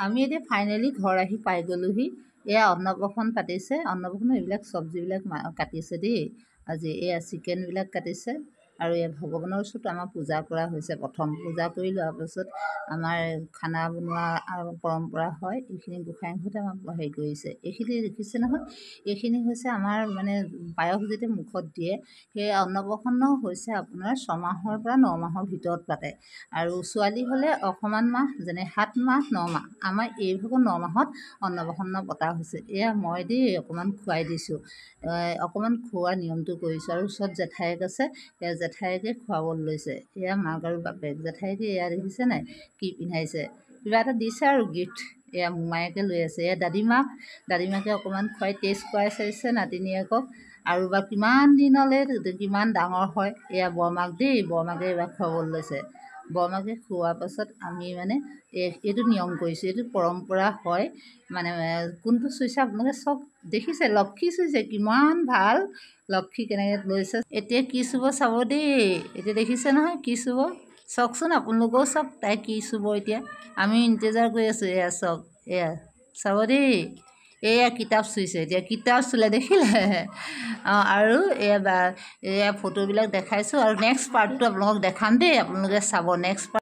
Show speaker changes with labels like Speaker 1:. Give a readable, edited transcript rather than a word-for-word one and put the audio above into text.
Speaker 1: আমি এতিয়া ফাইনেলি ঘৰ আহি পাই গ'লোহি। এয়া অন্নপ্ৰসন পাতিছে, অন্নপ্ৰসন এইবিলাক চব্জিবিলাক কাটিছে দেই। আজি এয়া চিকেনবিলাক কাটিছে আৰু এয়া ভগৱানৰ ওচৰত আমাৰ পূজা কৰা হৈছে। প্ৰথম পূজা কৰি লোৱাৰ পাছত আমাৰ খানা বনোৱা পৰম্পৰা হয়। এইখিনি গোঁসাই ঘৰতে আমাক হেৰি কৰিছে। এইখিনি দেখিছে নহয়, এইখিনি হৈছে আমাৰ মানে পায়স যেতিয়া মুখত দিয়ে, সেই অন্নপ্ৰসন্ন হৈছে আপোনাৰ 6 মাহৰ পৰা 9 মাহৰ ভিতৰত পাতে। আৰু ছোৱালী হ'লে অকণমান মাহ, যেনে 7 মাহ 9 মাহ। আমাৰ এই ভাগৰ 9 মাহত অন্নপ্ৰসন্ন পতা হৈছে। এয়া মই দেই অকণমান খুৱাই দিছোঁ, অকণমান খোৱাৰ নিয়মটো কৰিছোঁ। আৰু ওচৰত জেঠাইক আছে, এয়া জেঠাইকে খুৱাব লৈছে। এয়া মাক আৰু বাপেক। জেঠাইকে এয়া দেখিছে নাই কি পিন্ধাইছে, কিবা এটা দিছে আৰু গিফ্ট। এয়া মোমায়েকে লৈ আছে। এয়া দাদীমাক, দাদীমাকে অকণমান খুৱাই টেষ্ট কৰাই চাইছে নাতিনীয়েকক। আৰু বা কিমান দিনলৈ কিমান ডাঙৰ হয়। এয়া বৰমাক দেই, বৰমাকে এইবাৰ খুৱাব লৈছে। বৰমাকে খোৱাৰ পাছত আমি মানে এইটো নিয়ম কৰিছোঁ, এইটো পৰম্পৰা হয়। মানে কোনটো চুইছে আপোনালোকে চাওক, দেখিছে লক্ষী চুইছে, কিমান ভাল লক্ষী কেনেকৈ লৈছে। এতিয়া কি চুব চাব দেই, এতিয়া দেখিছে নহয় কি চুব, চাওকচোন আপোনালোকেও চাওক তাই কি চুব। এতিয়া আমি ইন্তজাৰ কৰি আছোঁ। এয়া চাওক, এয়া চাব দেই, এয়া কিতাপ চুইছে। এতিয়া কিতাপ চুলে দেখিলে। আৰু এয়া ফটোবিলাক দেখাইছোঁ আৰু নেক্সট পাৰ্টটো আপোনালোকক দেখাম দেই, আপোনালোকে চাব নেক্সট পাৰ্ট।